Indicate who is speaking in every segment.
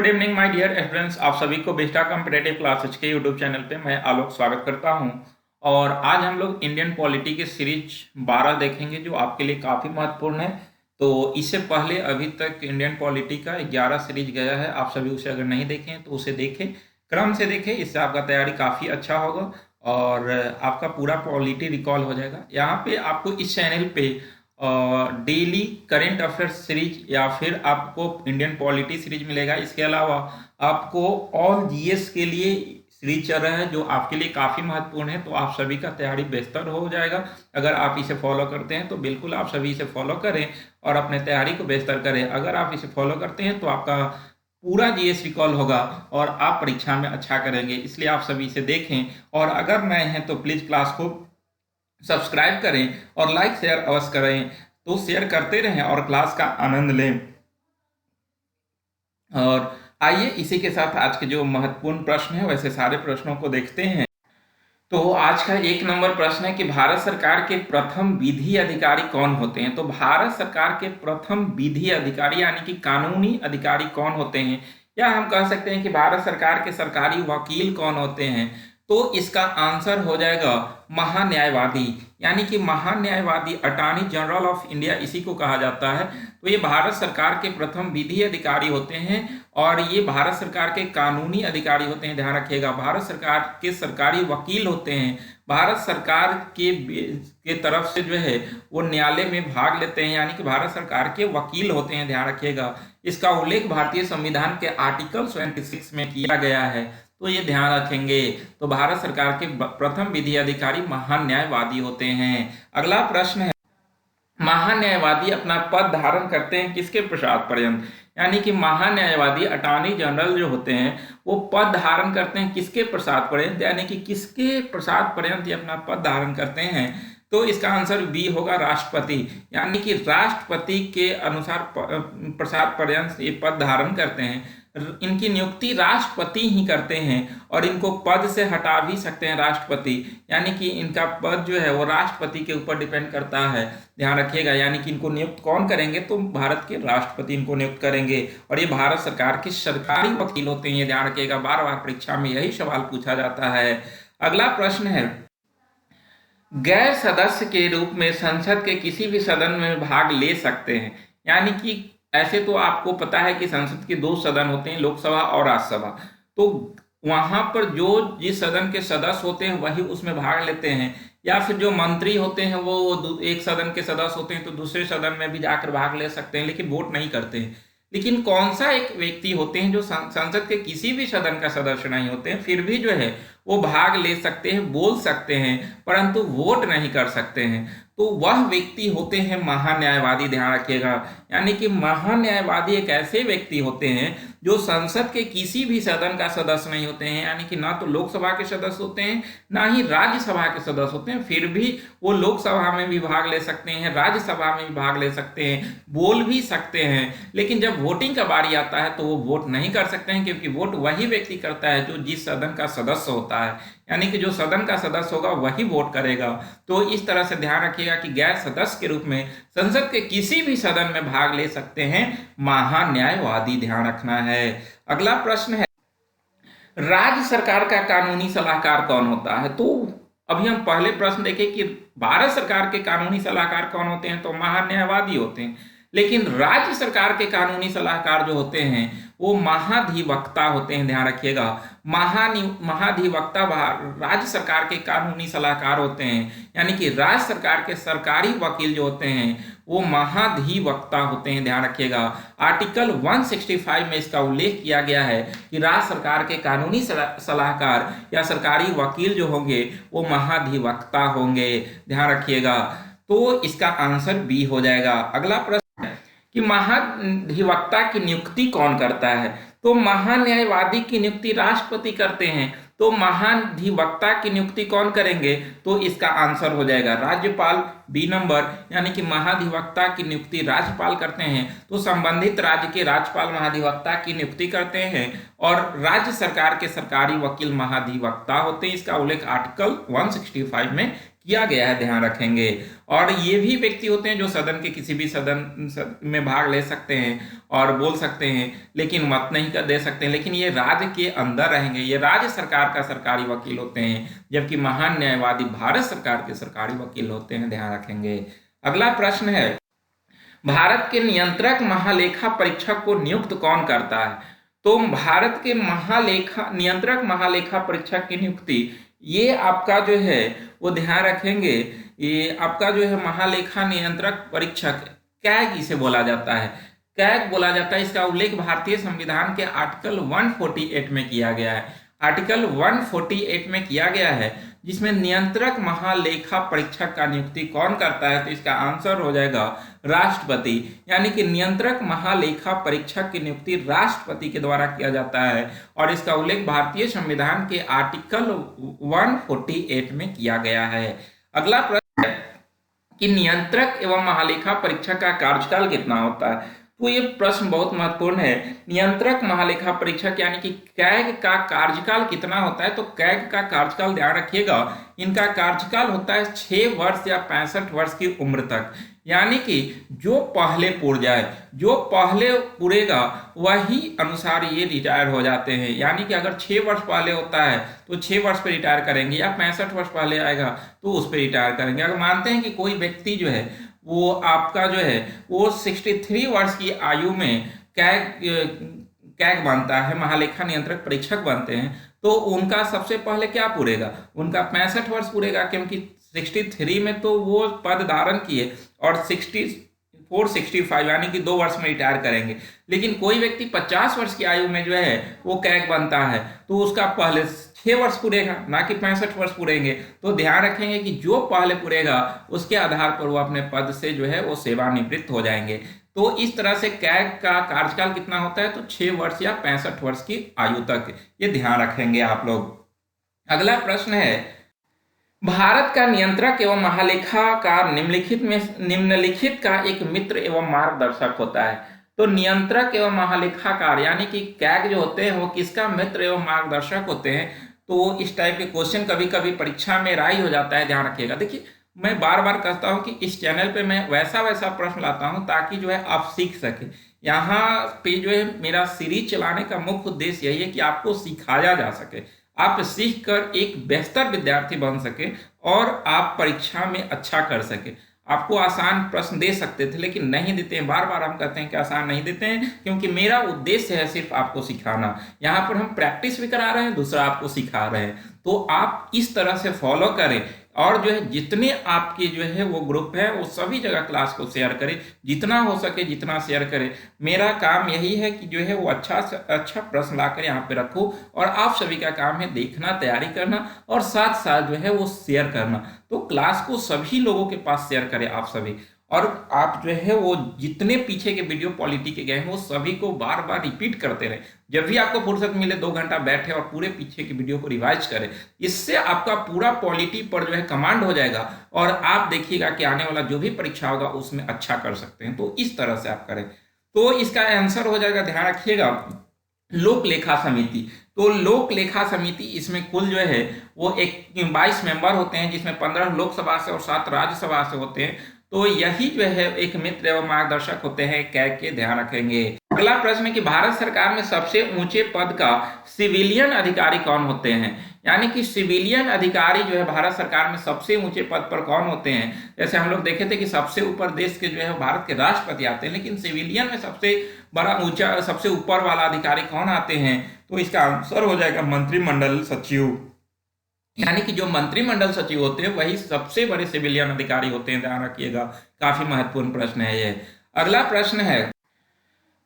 Speaker 1: Good evening my dear students, आप सभी को बेस्टा कॉम्पिटेटिव क्लासेज के यूट्यूब चैनल पे मैं आलोक स्वागत करता हूं। और आज हम लोग इंडियन पॉलिटी की सीरीज 12 देखेंगे जो आपके लिए काफ़ी महत्वपूर्ण है। तो इससे पहले अभी तक इंडियन पॉलिटी का 11 सीरीज गया है, आप सभी उसे अगर नहीं देखें तो उसे देखें, क्रम से देखें, इससे आपका तैयारी काफ़ी अच्छा होगा और आपका पूरा पॉलिटी रिकॉल हो जाएगा। यहाँ पे आपको इस चैनल पे डेली करेंट अफेयर्स सीरीज या फिर आपको इंडियन पॉलिटी सीरीज मिलेगा। इसके अलावा आपको ऑल जीएस के लिए सीरीज चल रहा है जो आपके लिए काफ़ी महत्वपूर्ण है। तो आप सभी का तैयारी बेहतर हो जाएगा अगर आप इसे फॉलो करते हैं। तो बिल्कुल आप सभी इसे फॉलो करें और अपने तैयारी को बेहतर करें। अगर आप इसे फॉलो करते हैं तो आपका पूरा जीएस रिकॉल होगा और आप परीक्षा में अच्छा करेंगे। इसलिए आप सभी इसे देखें और अगर नए हैं तो प्लीज़ क्लास को सब्सक्राइब करें और लाइक शेयर अवश्य करें। तो शेयर करते रहें और क्लास का आनंद लें। और आइए इसी के साथ आज के जो महत्वपूर्ण प्रश्न है वैसे सारे प्रश्नों को देखते हैं। तो आज का 1 नंबर प्रश्न है कि भारत सरकार के प्रथम विधि अधिकारी कौन होते हैं। तो भारत सरकार के प्रथम विधि अधिकारी यानी कि कानूनी अधिकारी कौन होते हैं, या हम कह सकते हैं कि भारत सरकार के सरकारी वकील कौन होते हैं। तो इसका आंसर हो जाएगा महान्यायवादी, यानी कि महान्यायवादी, अटॉर्नी जनरल ऑफ इंडिया इसी को कहा जाता है। तो ये भारत सरकार के प्रथम विधि अधिकारी होते हैं और ये भारत सरकार के कानूनी अधिकारी होते हैं, ध्यान रखिएगा। भारत सरकार के सरकारी वकील होते हैं। भारत सरकार के तरफ से जो है वो न्यायालय में भाग लेते हैं, यानी कि भारत सरकार के वकील होते हैं, ध्यान रखिएगा। इसका उल्लेख भारतीय संविधान के आर्टिकल 26 में किया गया है, तो ये ध्यान रखेंगे। तो भारत सरकार के प्रथम विधि अधिकारी महान्यायवादी होते हैं। अगला प्रश्न है, महान्यायवादी अपना पद धारण करते हैं किसके पश्चात पर्यंत, यानी कि महान्यायवादी अटॉर्नी जनरल जो होते हैं वो पद धारण करते हैं किसके पश्चात पर्यंत, यानी कि किसके पश्चात पर्यंत ये अपना पद धारण करते हैं। तो इसका आंसर बी होगा, राष्ट्रपति, यानी कि राष्ट्रपति के अनुसार पश्चात पर्यंत ये पद धारण करते हैं। इनकी नियुक्ति राष्ट्रपति ही करते हैं और इनको पद से हटा भी सकते हैं राष्ट्रपति, यानी कि इनका पद जो है वो राष्ट्रपति के ऊपर डिपेंड करता है, ध्यान रखिएगा। यानी कि इनको नियुक्त कौन करेंगे, तो भारत के राष्ट्रपति इनको नियुक्त करेंगे और ये भारत सरकार के सरकारी वकील होते हैं, ध्यान रखिएगा। बार बार परीक्षा में यही सवाल पूछा जाता है। अगला प्रश्न है, गैर सदस्य के रूप में संसद के किसी भी सदन में भाग ले सकते हैं, यानी कि ऐसे तो आपको पता है कि संसद के 2 सदन होते हैं, लोकसभा और राज्यसभा। तो वहां पर जो जिस सदन के सदस्य होते हैं वही उसमें भाग लेते हैं, या फिर जो मंत्री होते हैं वो एक सदन के सदस्य होते हैं तो दूसरे सदन में भी जाकर भाग ले सकते हैं, लेकिन वोट नहीं करते हैं। लेकिन कौन सा एक व्यक्ति होते हैं जो संसद के किसी भी सदन का सदस्य नहीं होते हैं, फिर भी जो है वो भाग ले सकते हैं, बोल सकते हैं, परंतु वोट नहीं कर सकते हैं। तो वह व्यक्ति होते हैं महान्यायवादी, ध्यान रखिएगा। यानी कि महान्यायवादी एक ऐसे व्यक्ति होते हैं जो संसद के किसी भी सदन का सदस्य नहीं होते हैं, यानी कि ना तो लोकसभा के सदस्य होते हैं ना ही राज्यसभा के सदस्य होते हैं, फिर भी वो लोकसभा में भी भाग ले सकते हैं, राज्यसभा में भी भाग ले सकते हैं, बोल भी सकते हैं। लेकिन जब वोटिंग का बारी आता है तो वो वोट नहीं कर सकते हैं, क्योंकि वोट वही व्यक्ति करता है जो जिस सदन का सदस्य होता है, यानी कि जो सदन का सदस्य होगा वही वोट करेगा। तो इस तरह से ध्यान रखिएगा कि गैर सदस्य के रूप में संसद के किसी भी सदन में भाग ले सकते हैं महान्यायवादी, ध्यान रखना है। अगला प्रश्न है, राज्य सरकार का कानूनी सलाहकार कौन होता है। तो अभी हम पहले प्रश्न देखें कि भारत सरकार के कानूनी सलाहकार कौन होते हैं, तो महान्यायवादी होते हैं। लेकिन राज्य सरकार के कानूनी सलाहकार जो होते हैं वो महाधिवक्ता होते हैं, ध्यान रखिएगा। महाधिवक्ता राज्य सरकार के कानूनी सलाहकार होते हैं, यानी कि राज्य सरकार के सरकारी वकील जो होते हैं वो महाधिवक्ता होते हैं, ध्यान रखिएगा। आर्टिकल 165 में इसका उल्लेख किया गया है कि राज्य सरकार के कानूनी सलाहकार या सरकारी वकील जो होंगे वो महाधिवक्ता होंगे, ध्यान रखिएगा। तो इसका आंसर बी हो जाएगा। अगला प्रश्न कि महाधिवक्ता की नियुक्ति कौन करता है। तो महान्यायवादी की नियुक्ति राष्ट्रपति करते हैं, तो महाधिवक्ता की नियुक्ति कौन करेंगे, तो इसका आंसर हो जाएगा राज्यपाल, बी नंबर, यानी कि महाधिवक्ता की नियुक्ति राज्यपाल करते हैं। तो संबंधित राज्य के राज्यपाल महाधिवक्ता की नियुक्ति करते हैं और राज्य सरकार के सरकारी वकील महाधिवक्ता होते हैं। इसका उल्लेख आर्टिकल 165 में किया गया है, ध्यान रखेंगे। और ये भी व्यक्ति होते हैं जो सदन के किसी भी सदन में भाग ले सकते हैं और बोल सकते हैं, लेकिन मत नहीं कर दे सकते हैं, लेकिन ये राज्य के अंदर रहेंगे, ये राज्य सरकार का सरकारी वकील होते हैं, जबकि महान न्यायवादी भारत सरकार के सरकारी वकील होते हैं, ध्यान रखेंगे। अगला प्रश्न है, भारत के नियंत्रक महालेखा परीक्षक को नियुक्त कौन करता है? तो भारत के नियंत्रक महालेखा परीक्षक की नियुक्ति ये आपका जो है वो ध्यान रखेंगे, ये आपका जो है महालेखा नियंत्रक परीक्षक कैग इसे बोला जाता है, कैग बोला जाता है। इसका उल्लेख भारतीय संविधान के आर्टिकल 148 में किया गया है, आर्टिकल 148 में किया गया है, जिसमें नियंत्रक महालेखा परीक्षक का नियुक्ति कौन करता है? तो इसका आंसर हो जाएगा राष्ट्रपति, यानी कि नियंत्रक महालेखा परीक्षक की नियुक्ति राष्ट्रपति के द्वारा किया जाता है और इसका उल्लेख भारतीय संविधान के आर्टिकल 148 में किया गया है। अगला प्रश्न है कि नियंत्रक एवं महालेखा परीक्षक का कार्यकाल कितना होता है? तो ये प्रश्न बहुत महत्वपूर्ण है। नियंत्रक महालेखा परीक्षक यानी कि कैग का कार्यकाल कितना होता है? तो कैग का कार्यकाल ध्यान रखिएगा, इनका कार्यकाल होता है 6 वर्ष या 65 वर्ष की उम्र तक, यानी कि जो पहले पुर जाए, जो पहले पुरेगा वही अनुसार ये रिटायर हो जाते हैं। यानी कि अगर 6 वर्ष पहले होता है तो 6 वर्ष पे रिटायर करेंगे, या 65 वर्ष पहले आएगा तो उस पर रिटायर करेंगे। अगर मानते हैं कि कोई व्यक्ति जो है वो आपका जो है वो 63 वर्ष की आयु में कैग बनता है, महालेखा नियंत्रक परीक्षक बनते हैं, तो उनका सबसे पहले क्या पूरेगा? उनका 65 वर्ष पूरेगा, क्योंकि 63 में तो वो पद धारण किए और 64 65 यानी कि 2 वर्ष में रिटायर करेंगे। लेकिन कोई व्यक्ति 50 वर्ष की आयु में जो है वो कैग बनता है तो उसका पहले 6 वर्ष पूरेगा, ना कि 65 वर्ष पूरेंगे। तो ध्यान रखेंगे कि जो पहले पूरेगा उसके आधार पर वो अपने पद से जो है वो सेवानिवृत्त हो जाएंगे। तो इस तरह से कैग का कार्यकाल कितना होता है? तो 6 वर्ष या 65 वर्ष की आयु तक, ये ध्यान रखेंगे आप लोग। अगला प्रश्न है, भारत का नियंत्रक एवं महालेखाकार निम्नलिखित का एक मित्र एवं मार्गदर्शक होता है। तो नियंत्रक एवं महालेखाकार यानी कि कैग जो होते हैं वो किसका मित्र एवं मार्गदर्शक होते हैं? तो इस टाइप के क्वेश्चन कभी कभी परीक्षा में राय हो जाता है, ध्यान रखिएगा। देखिए, मैं बार बार कहता हूं कि इस चैनल पे मैं वैसा प्रश्न लाता हूं ताकि जो है आप सीख सके। यहाँ पे जो है मेरा सीरीज चलाने का मुख्य उद्देश्य यही है कि आपको सिखाया जा सके, आप सीख कर एक बेहतर विद्यार्थी बन सके और आप परीक्षा में अच्छा कर सके। आपको आसान प्रश्न दे सकते थे लेकिन नहीं देते हैं, बार बार हम कहते हैं कि आसान नहीं देते हैं, क्योंकि मेरा उद्देश्य है सिर्फ आपको सिखाना। यहाँ पर हम प्रैक्टिस भी करा रहे हैं, दूसरा आपको सिखा रहे हैं। तो आप इस तरह से फॉलो करें और जो है जितने आपके जो है वो ग्रुप है वो सभी जगह क्लास को शेयर करें, जितना हो सके जितना शेयर करें। मेरा काम यही है कि जो है वो अच्छा से अच्छा प्रश्न लाकर यहाँ पे रखूं और आप सभी का काम है देखना, तैयारी करना और साथ साथ जो है वो शेयर करना। तो क्लास को सभी लोगों के पास शेयर करें आप सभी, और आप जो है वो जितने पीछे के वीडियो पॉलिटी के गए हैं वो सभी को बार बार रिपीट करते रहे। जब भी आपको फुर्सत मिले 2 घंटा बैठे और पूरे पीछे की वीडियो को रिवाइज करें। इससे आपका पूरा पॉलिटी पर जो है कमांड हो जाएगा और आप देखिएगा कि आने वाला जो भी परीक्षा होगा उसमें अच्छा कर सकते हैं। तो इस तरह से आप करें तो इसका आंसर हो जाएगा, ध्यान रखिएगा, लोक लेखा समिति। तो लोक लेखा समिति इसमें कुल जो है वो 22 मेंबर होते हैं, जिसमें 15 लोकसभा से और 7 राज्यसभा से होते हैं। तो यही जो है एक मित्र एवं मार्गदर्शक होते हैं कैग के, ध्यान रखेंगे। अगला प्रश्न है कि भारत सरकार में सबसे ऊंचे पद का सिविलियन अधिकारी कौन होते हैं? यानी कि सिविलियन अधिकारी जो है भारत सरकार में सबसे ऊंचे पद पर कौन होते हैं? जैसे हम लोग देखे थे कि सबसे ऊपर देश के जो है भारत के राष्ट्रपति आते हैं, लेकिन सिविलियन में सबसे बड़ा ऊंचा सबसे ऊपर वाला अधिकारी कौन आते हैं? तो इसका आंसर हो जाएगा मंत्रिमंडल सचिव। यानी कि जो मंत्रिमंडल सचिव होते हैं वही सबसे बड़े सिविलियन अधिकारी होते हैं, ध्यान रखिएगा। काफी महत्वपूर्ण प्रश्न है ये। अगला प्रश्न है,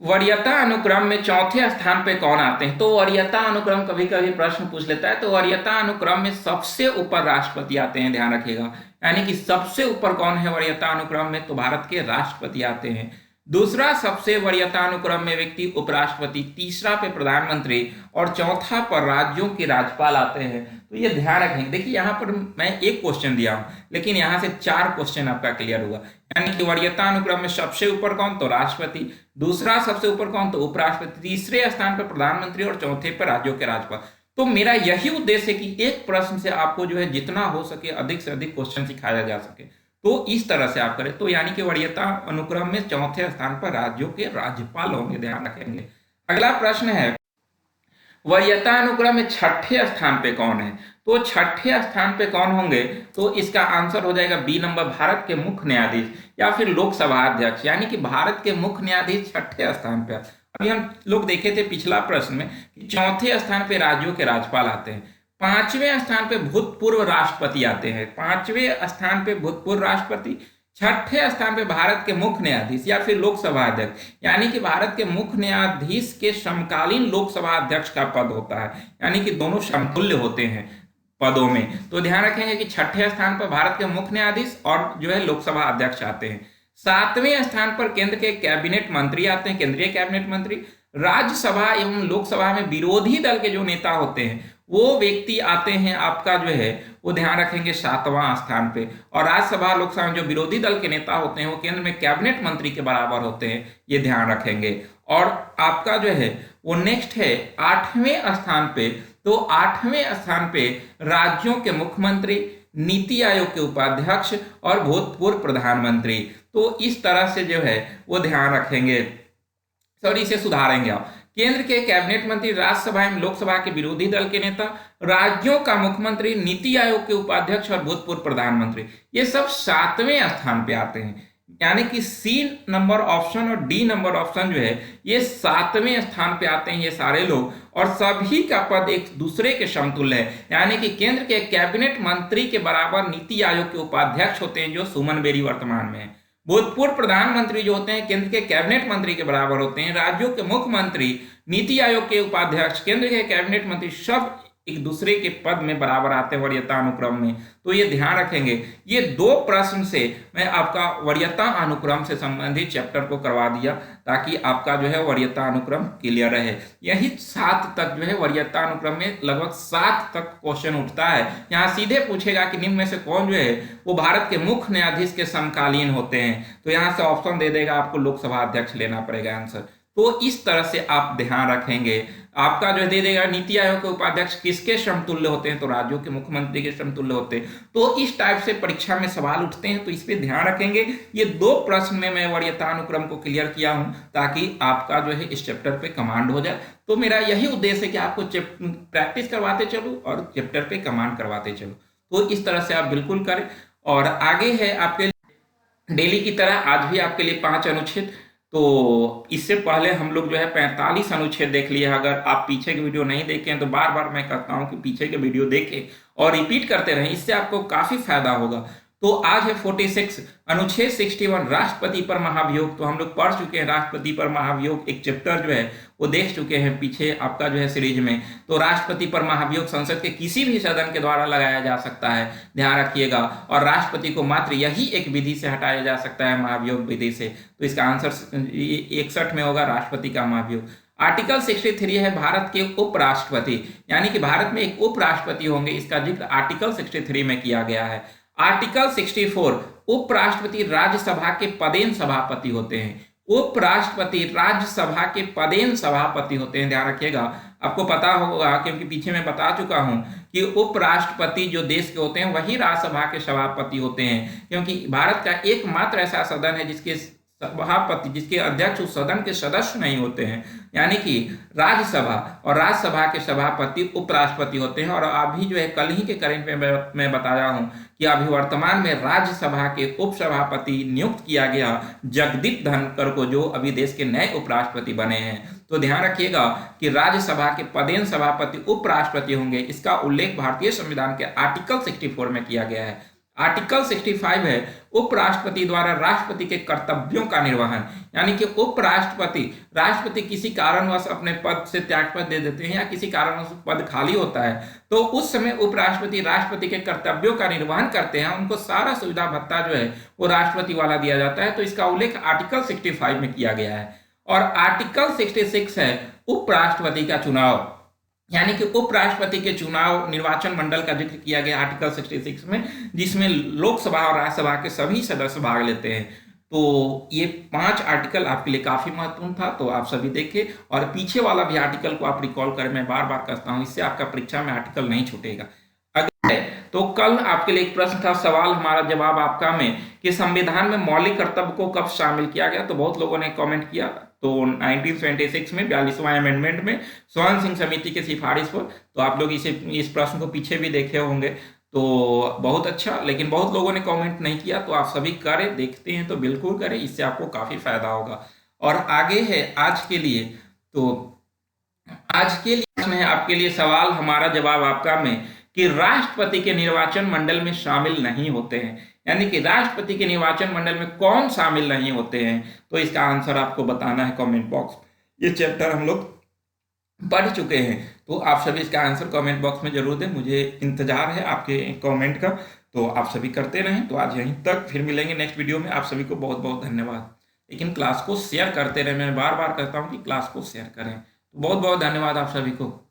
Speaker 1: वरीयता अनुक्रम में चौथे स्थान पे कौन आते हैं? तो वरीयता अनुक्रम कभी कभी प्रश्न पूछ लेता है। तो वरीयता अनुक्रम में सबसे ऊपर राष्ट्रपति आते हैं, ध्यान रखिएगा। यानी कि सबसे ऊपर कौन है वरीयता अनुक्रम में? तो भारत के राष्ट्रपति आते हैं। दूसरा सबसे वरीयता अनुक्रम में व्यक्ति उपराष्ट्रपति, तीसरा पे प्रधानमंत्री और चौथा पर राज्यों के राज्यपाल आते हैं। तो ये ध्यान रखेंगे। देखिए यहाँ पर मैं एक क्वेश्चन दिया हूँ लेकिन यहाँ से 4 क्वेश्चन आपका क्लियर हुआ। यानी कि वरीयता अनुक्रम में सबसे ऊपर कौन? तो राष्ट्रपति। दूसरा सबसे ऊपर कौन? तो उपराष्ट्रपति। तीसरे स्थान पर प्रधानमंत्री और चौथे पर राज्यों के राज्यपाल। तो मेरा यही उद्देश्य है कि एक प्रश्न से आपको जो है जितना हो सके अधिक से अधिक क्वेश्चन सिखाया जा सके, तो इस तरह से आप करें। तो यानी कि वरीयता अनुक्रम में चौथे स्थान पर राज्यों के राज्यपाल होंगे, ध्यान रखेंगे। अगला प्रश्न है वरीयता अनुक्रम में छठे स्थान पे कौन है? तो छठे स्थान पे कौन होंगे? तो इसका आंसर हो जाएगा बी नंबर, भारत के मुख्य न्यायाधीश या फिर लोकसभा अध्यक्ष, यानी कि भारत के मुख्य न्यायाधीश छठे स्थान पे। अभी हम लोग देखे थे पिछला प्रश्न में कि चौथे स्थान पे राज्यों के राज्यपाल आते हैं, पांचवें स्थान पे भूतपूर्व राष्ट्रपति आते हैं, पांचवें स्थान पे भूतपूर्व राष्ट्रपति, छठे स्थान पे भारत के मुख्य न्यायाधीश या फिर लोकसभा अध्यक्ष, यानी कि भारत के मुख्य न्यायाधीश के समकालीन लोकसभा अध्यक्ष का पद होता है, यानी कि दोनों समतुल्य होते हैं पदों में। तो ध्यान रखेंगे कि छठे स्थान पर भारत के मुख्य न्यायाधीश और जो है लोकसभा अध्यक्ष आते हैं। सातवें स्थान पर केंद्र के कैबिनेट मंत्री आते हैं, केंद्रीय कैबिनेट मंत्री। राज्यसभा एवं लोकसभा में विरोधी दल के जो नेता होते हैं वो व्यक्ति आते हैं आपका जो है वो ध्यान रखेंगे सातवां स्थान पे। और राज्यसभा लोकसभा में जो विरोधी दल के नेता होते हैं वो केंद्र में कैबिनेट मंत्री के बराबर होते हैं, ये ध्यान रखेंगे। और आपका जो है वो नेक्स्ट है आठवें स्थान पे। तो आठवें स्थान पे राज्यों के मुख्यमंत्री, नीति आयोग के उपाध्यक्ष और भूतपूर्व प्रधानमंत्री। तो इस तरह से जो है वो ध्यान रखेंगे, सॉरी इसे सुधारेंगे आप। केंद्र के कैबिनेट मंत्री, राज्यसभा एवं लोकसभा के विरोधी दल के नेता, राज्यों का मुख्यमंत्री, नीति आयोग के उपाध्यक्ष और भूतपूर्व प्रधानमंत्री, ये सब सातवें स्थान पे आते हैं। यानी कि सी नंबर ऑप्शन और डी नंबर ऑप्शन जो है ये सातवें स्थान पे आते हैं ये सारे लोग, और सभी का पद एक दूसरे के समतुल्य है। यानी कि केंद्र के कैबिनेट मंत्री के बराबर नीति आयोग के उपाध्यक्ष होते हैं जो सुमन बेरी वर्तमान में है। भूतपूर्व प्रधानमंत्री जो होते हैं केंद्र के कैबिनेट मंत्री के बराबर होते हैं। राज्यों के मुख्यमंत्री, नीति आयोग के उपाध्यक्ष, केंद्र के कैबिनेट मंत्री सब एक दूसरे के पद में बराबर आते हैं वरीयता अनुक्रम में। तो ये ध्यान रखेंगे। ये दो प्रश्न से मैं आपका वरीयता अनुक्रम से संबंधित चैप्टर को करवा दिया ताकि आपका जो है वरीयता अनुक्रम क्लियर रहे। यही 7 तक जो है वरीयता अनुक्रम में लगभग 7 तक क्वेश्चन उठता है। यहाँ सीधे पूछेगा कि निम्न में से कौन जो है वो भारत के मुख्य न्यायाधीश के समकालीन होते हैं। तो यहाँ से ऑप्शन दे देगा, आपको लोकसभा अध्यक्ष लेना पड़ेगा आंसर। तो इस तरह से आप ध्यान रखेंगे। आपका जो दे देगा नीति आयोग के उपाध्यक्ष किसके समतुल्य होते हैं? तो राज्यों के मुख्यमंत्री के समतुल्य होते हैं। तो इस टाइप से परीक्षा में सवाल उठते हैं, तो इस पे ध्यान रखेंगे। ये 2 प्रश्न में मैं वरीयता अनुक्रम को क्लियर किया हूं ताकि आपका जो है इस चैप्टर पे कमांड हो जाए। तो मेरा यही उद्देश्य है कि आपको प्रैक्टिस करवाते चलूं और चैप्टर पे कमांड करवाते चलूं। तो इस तरह से आप बिल्कुल करें। और आगे है आपके डेली की तरह आज भी आपके लिए 5 अनुच्छेद। तो इससे पहले हम लोग जो है 45 अनुच्छेद देख लिए। अगर आप पीछे के वीडियो नहीं देखे हैं तो बार बार मैं कहता हूं कि पीछे के वीडियो देखें और रिपीट करते रहें, इससे आपको काफी फायदा होगा। तो आज है 46 अनुच्छेद 61 राष्ट्रपति पर महाभियोग। तो हम लोग पढ़ चुके हैं राष्ट्रपति पर महाभियोग, एक चैप्टर जो है वो देख चुके हैं पीछे आपका जो है सीरीज में। तो राष्ट्रपति पर महाभियोग संसद के किसी भी सदन के द्वारा लगाया जा सकता है, ध्यान रखिएगा। और राष्ट्रपति को मात्र यही एक विधि से हटाया जा सकता है, महाभियोग विधि से। तो इसका आंसर 61 में होगा राष्ट्रपति का महाभियोग। आर्टिकल 63 है भारत के उपराष्ट्रपति, यानी कि भारत में एक उपराष्ट्रपति होंगे, इसका जिक्र आर्टिकल 63 में किया गया है। आर्टिकल 64 उपराष्ट्रपति राज्यसभा के पदेन सभापति होते हैं। उपराष्ट्रपति राज्यसभा के पदेन सभापति होते हैं, ध्यान रखिएगा। आपको पता होगा क्योंकि पीछे मैं बता चुका हूं कि उपराष्ट्रपति जो देश के होते हैं वही राज्यसभा के सभापति होते हैं, क्योंकि भारत का एकमात्र ऐसा सदन है जिसके सभापति, जिसके अध्यक्ष उस सदन के सदस्य नहीं होते हैं, यानी कि राज्यसभा, और राज्यसभा के सभापति उपराष्ट्रपति होते हैं। और अभी जो है कल ही के करंट में मैं बताया हूं कि अभी वर्तमान में राज्यसभा के उपसभापति नियुक्त किया गया जगदीप धनखड़ को, जो अभी देश के नए उपराष्ट्रपति बने हैं। तो ध्यान रखिएगा कि राज्यसभा के पदेन सभापति उपराष्ट्रपति होंगे। इसका उल्लेख भारतीय संविधान के आर्टिकल 64 में किया गया है। आर्टिकल 65 है उपराष्ट्रपति द्वारा राष्ट्रपति के कर्तव्यों का निर्वहन, यानी कि उपराष्ट्रपति, राष्ट्रपति किसी कारणवश अपने पद से त्यागपत्र दे देते हैं या किसी कारणवश पद खाली होता है, तो उस समय उपराष्ट्रपति राष्ट्रपति के कर्तव्यों का निर्वहन करते हैं। उनको सारा सुविधा भत्ता जो है वो राष्ट्रपति वाला दिया जाता है। तो इसका उल्लेख आर्टिकल 65 में किया गया है। और आर्टिकल 66 है उपराष्ट्रपति का चुनाव, यानी कि उपराष्ट्रपति के चुनाव निर्वाचन मंडल का जिक्र किया गया आर्टिकल 66 में, जिसमें लोकसभा और राज्यसभा के सभी सदस्य भाग लेते हैं। तो ये 5 आर्टिकल आपके लिए काफ़ी महत्वपूर्ण था, तो आप सभी देखें और पीछे वाला भी आर्टिकल को आप रिकॉल करें। मैं बार बार कहता हूँ, इससे आपका परीक्षा में आर्टिकल नहीं छूटेगा। तो कल आपके लिए एक प्रश्न था, सवाल हमारा जवाब आपका में, कि संविधान में मौलिक कर्तव्य को कब शामिल किया गया। तो बहुत लोगों ने कमेंट किया, तो 1976 में 42वां अमेंडमेंट में स्वर्ण सिंह समिति की सिफारिश पर। तो आप लोग इस प्रश्न को पीछे भी देखे होंगे, तो बहुत अच्छा। लेकिन बहुत लोगों ने कमेंट नहीं किया, तो आप सभी करें, देखते हैं तो बिल्कुल करें, इससे आपको काफ़ी फायदा होगा। और आगे है आज के लिए, तो आज के लिए प्रश्न है आपके लिए, सवाल हमारा जवाब आपका में, कि राष्ट्रपति के निर्वाचन मंडल में शामिल नहीं होते हैं, यानी कि राष्ट्रपति के निर्वाचन मंडल में कौन शामिल नहीं होते हैं। तो इसका आंसर आपको बताना है कमेंट बॉक्स। ये चैप्टर हम लोग पढ़ चुके हैं, तो आप सभी इसका आंसर कमेंट बॉक्स में जरूर दें, मुझे इंतजार है आपके कमेंट का। तो आप सभी करते रहें। तो आज यहीं तक, फिर मिलेंगे नेक्स्ट वीडियो में। आप सभी को बहुत बहुत धन्यवाद। लेकिन क्लास को शेयर करते रहें, मैं बार बार कहता हूँ कि क्लास को शेयर करें। तो बहुत बहुत धन्यवाद आप सभी को।